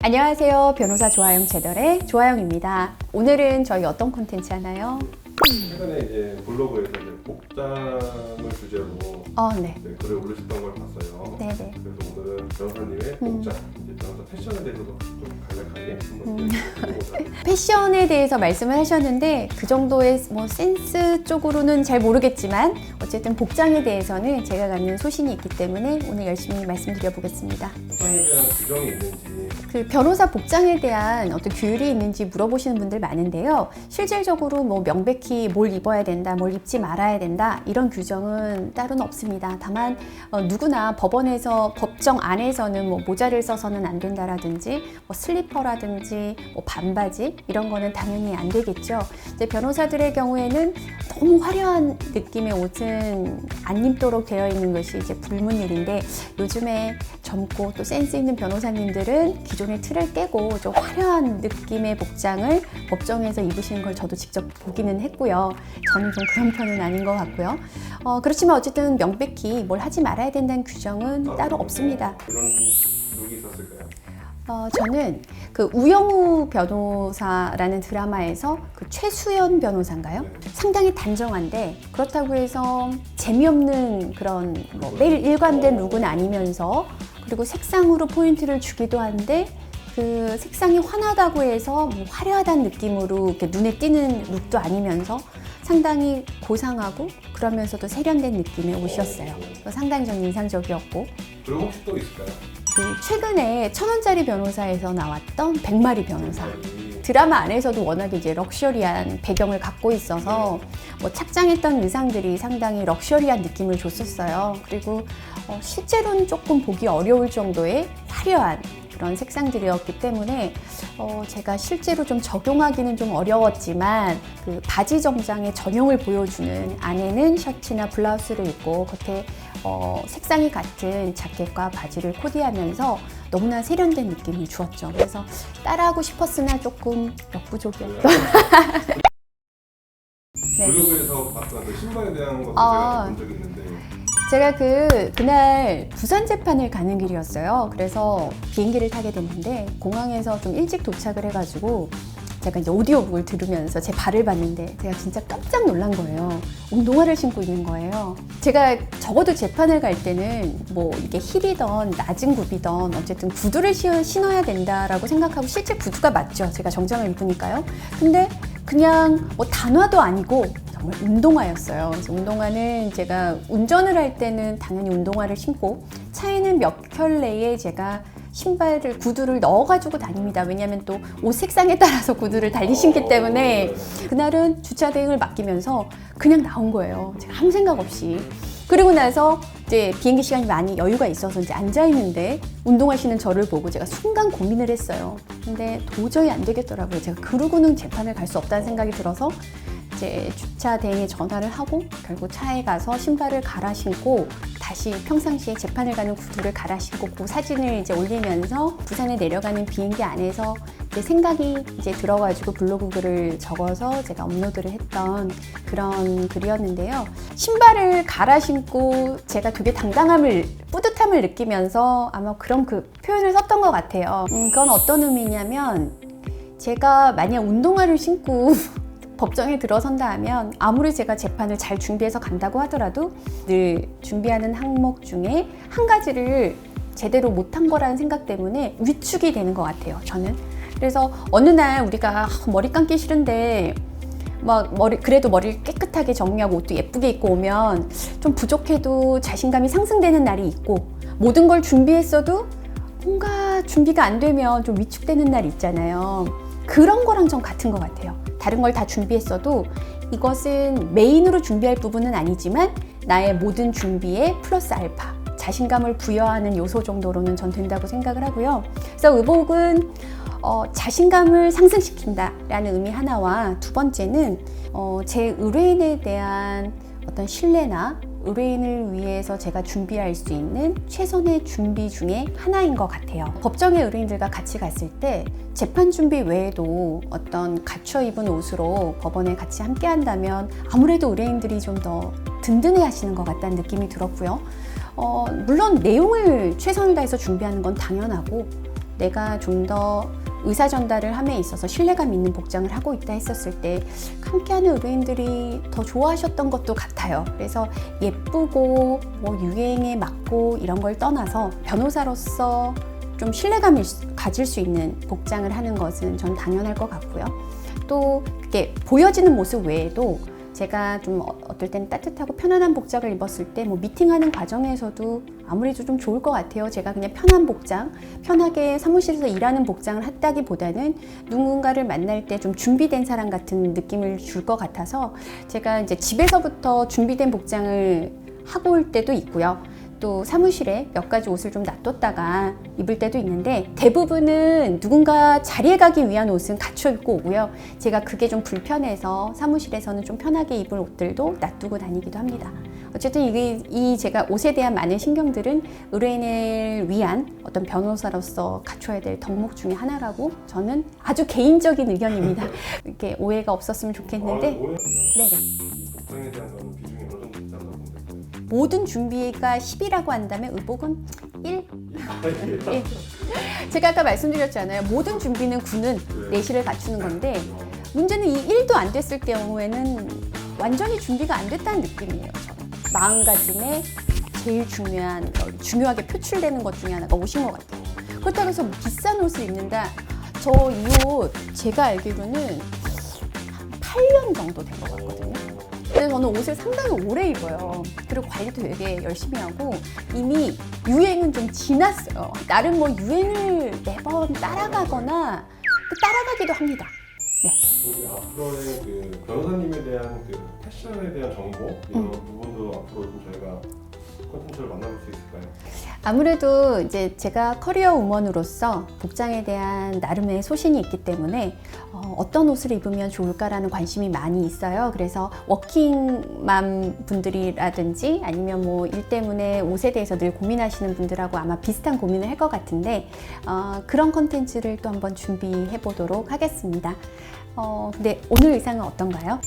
안녕하세요. 변호사 조아영 채널의 조아영입니다. 오늘은 저희 어떤 콘텐츠 하나요? 최근에 이제 블로그에서 이제 복장을 주제로 네. 글을 올리셨던 걸 봤어요. 네네. 그래서 오늘은 변호사님의 복장, 이제 변호사 패션에 대해서도 좀 간략하게 한번 해보자. 패션에 대해서 말씀을 하셨는데 그 정도의 센스 쪽으로는 잘 모르겠지만 어쨌든 복장에 대해서는 제가 갖는 소신이 있기 때문에 오늘 열심히 말씀드려 보겠습니다. 복장에 대한 규정이 있는지. 그 변호사 복장에 대한 어떤 규율이 있는지 물어보시는 분들 많은데요. 실질적으로 명백히 뭘 입어야 된다, 뭘 입지 말아야 된다 이런 규정은 따로는 없습니다. 다만 누구나 법원에서 법정 안에서는 모자를 써서는 안 된다라든지 슬리퍼라든지 반바지 이런 거는 당연히 안 되겠죠. 이제 변호사들의 경우에는 너무 화려한 느낌의 옷은 안 입도록 되어 있는 것이 이제 불문율인데 요즘에 젊고 또 센스 있는 변호사님들은 기존의 틀을 깨고 좀 화려한 느낌의 복장을 법정에서 입으시는 걸 저도 직접 보기는 했고요. 저는 좀 그런 편은 아닌 것 같고요. 그렇지만 어쨌든 명백히 뭘 하지 말아야 된다는 규정은 따로 없습니다. 그런 룩이 있었을까요? 저는 그 우영우 변호사라는 드라마에서 그 최수연 변호사인가요? 상당히 단정한데 그렇다고 해서 재미없는 그런 매일 일관된 룩은 아니면서 그리고 색상으로 포인트를 주기도 한데 그 색상이 환하다고 해서 화려하다는 느낌으로 이렇게 눈에 띄는 룩도 아니면서 상당히 고상하고 그러면서도 세련된 느낌의 옷이었어요. 상당히 좀 인상적이었고. 그리고 혹시 또 있을까요? 그 최근에 1,000원짜리 변호사에서 나왔던 백마리 변호사. 드라마 안에서도 워낙에 이제 럭셔리한 배경을 갖고 있어서 착장했던 의상들이 상당히 럭셔리한 느낌을 줬었어요. 그리고 실제로는 조금 보기 어려울 정도의 화려한 그런 색상들이었기 때문에 제가 실제로 좀 적용하기는 좀 어려웠지만 그 바지 정장의 전형을 보여주는 안에는 셔츠나 블라우스를 입고 겉에 색상이 같은 자켓과 바지를 코디하면서 너무나 세련된 느낌을 주었죠. 그래서 따라하고 싶었으나 조금 역부족이었던. 네. 블로그에서 봤던 그 신발에 대한 것도 제가 본 적이 있는데 제가 그날 부산 재판을 가는 길이었어요. 그래서 비행기를 타게 됐는데 공항에서 좀 일찍 도착을 해가지고 제가 이제 오디오북을 들으면서 제 발을 봤는데 제가 진짜 깜짝 놀란 거예요. 운동화를 신고 있는 거예요. 제가 적어도 재판을 갈 때는 이게 힐이던 낮은 굽이던 어쨌든 구두를 신어야 된다라고 생각하고 실제 구두가 맞죠. 제가 정장을 입으니까요. 근데 그냥 단화도 아니고 정말 운동화였어요. 그래서 운동화는 제가 운전을 할 때는 당연히 운동화를 신고 차에는 몇 켤레에 제가 구두를 넣어가지고 다닙니다. 왜냐하면 또 옷 색상에 따라서 구두를 달리 신기 때문에 그날은 주차 대행을 맡기면서 그냥 나온 거예요. 제가 아무 생각 없이. 그리고 나서 이제 비행기 시간이 많이 여유가 있어서 이제 앉아있는데 운동화 신는 저를 보고 제가 순간 고민을 했어요. 근데 도저히 안 되겠더라고요. 제가 그러고는 재판을 갈 수 없다는 생각이 들어서 이제 주차 대행에 전화를 하고 결국 차에 가서 신발을 갈아 신고 다시 평상시에 재판을 가는 구두를 갈아 신고 그 사진을 이제 올리면서 부산에 내려가는 비행기 안에서 이제 생각이 이제 들어가지고 블로그 글을 적어서 제가 업로드를 했던 그런 글이었는데요. 신발을 갈아 신고 제가 되게 뿌듯함을 느끼면서 아마 그런 그 표현을 썼던 것 같아요. 그건 어떤 의미냐면 제가 만약 운동화를 신고 법정에 들어선다 하면 아무리 제가 재판을 잘 준비해서 간다고 하더라도 늘 준비하는 항목 중에 한 가지를 제대로 못한 거라는 생각 때문에 위축이 되는 것 같아요, 저는. 그래서 어느 날 우리가 머리 감기 싫은데 그래도 머리를 깨끗하게 정리하고 옷도 예쁘게 입고 오면 좀 부족해도 자신감이 상승되는 날이 있고 모든 걸 준비했어도 뭔가 준비가 안 되면 좀 위축되는 날이 있잖아요. 그런 거랑 좀 같은 것 같아요. 다른 걸 다 준비했어도 이것은 메인으로 준비할 부분은 아니지만 나의 모든 준비에 플러스 알파, 자신감을 부여하는 요소 정도로는 전 된다고 생각을 하고요. 그래서 의복은 자신감을 상승시킨다라는 의미 하나와 두 번째는 제 의뢰인에 대한 어떤 신뢰나 의뢰인을 위해서 제가 준비할 수 있는 최선의 준비 중에 하나인 것 같아요. 법정의 의뢰인들과 같이 갔을 때 재판 준비 외에도 어떤 갖춰 입은 옷으로 법원에 같이 함께 한다면 아무래도 의뢰인들이 좀 더 든든해 하시는 것 같다는 느낌이 들었고요. 물론 내용을 최선을 다해서 준비하는 건 당연하고 내가 좀 더 의사 전달을 함에 있어서 신뢰감 있는 복장을 하고 있다 했었을 때 함께하는 의뢰인들이 더 좋아하셨던 것도 같아요. 그래서 예쁘고 뭐 유행에 맞고 이런 걸 떠나서 변호사로서 좀 신뢰감을 가질 수 있는 복장을 하는 것은 전 당연할 것 같고요. 또 그게 보여지는 모습 외에도 제가 좀 어떨 땐 따뜻하고 편안한 복장을 입었을 때 뭐 미팅하는 과정에서도 아무래도 좀 좋을 것 같아요. 제가 그냥 편한 복장, 편하게 사무실에서 일하는 복장을 했다기보다는 누군가를 만날 때 좀 준비된 사람 같은 느낌을 줄 것 같아서 제가 이제 집에서부터 준비된 복장을 하고 올 때도 있고요. 또 사무실에 몇 가지 옷을 좀 놔뒀다가 입을 때도 있는데 대부분은 누군가 자리에 가기 위한 옷은 갖춰 입고 오고요. 제가 그게 좀 불편해서 사무실에서는 좀 편하게 입을 옷들도 놔두고 다니기도 합니다. 어쨌든 이 제가 옷에 대한 많은 신경들은 의뢰인을 위한 어떤 변호사로서 갖춰야 될 덕목 중에 하나라고 저는 아주 개인적인 의견입니다. 이렇게 오해가 없었으면 좋겠는데 네네. 복장에 대한 그런 비중이 어느 정도 있다고 보면 모든 준비가 10이라고 한다면 의복은 1? 될까요? 예. 제가 아까 말씀드렸잖아요. 모든 준비는 9는 내실을 갖추는 건데 문제는 이 1도 안 됐을 경우에는 완전히 준비가 안 됐다는 느낌이에요. 저는. 마음가짐에 제일 중요하게 표출되는 것 중에 하나가 옷인 것 같아요. 그렇다고 해서 뭐 비싼 옷을 입는다. 저 이 옷 제가 알기로는 한 8년 정도 된 것 같거든요. 그래서 저는 옷을 상당히 오래 입어요. 그리고 관리도 되게 열심히 하고 이미 유행은 좀 지났어요. 나름 뭐 유행을 매번 따라가거나 따라가기도 합니다. 우리 앞으로의 그 변호사님에 대한 그 패션에 대한 정보 이런 부분도 앞으로 좀 저희가 콘텐츠를 만나볼 수 있을까요? 아무래도 이제 제가 커리어 우먼으로서 복장에 대한 나름의 소신이 있기 때문에 어떤 옷을 입으면 좋을까라는 관심이 많이 있어요. 그래서 워킹맘 분들이라든지 아니면 뭐 일 때문에 옷에 대해서 늘 고민하시는 분들하고 아마 비슷한 고민을 할 것 같은데 그런 콘텐츠를 또 한번 준비해 보도록 하겠습니다. 근데 오늘 의상은 어떤가요?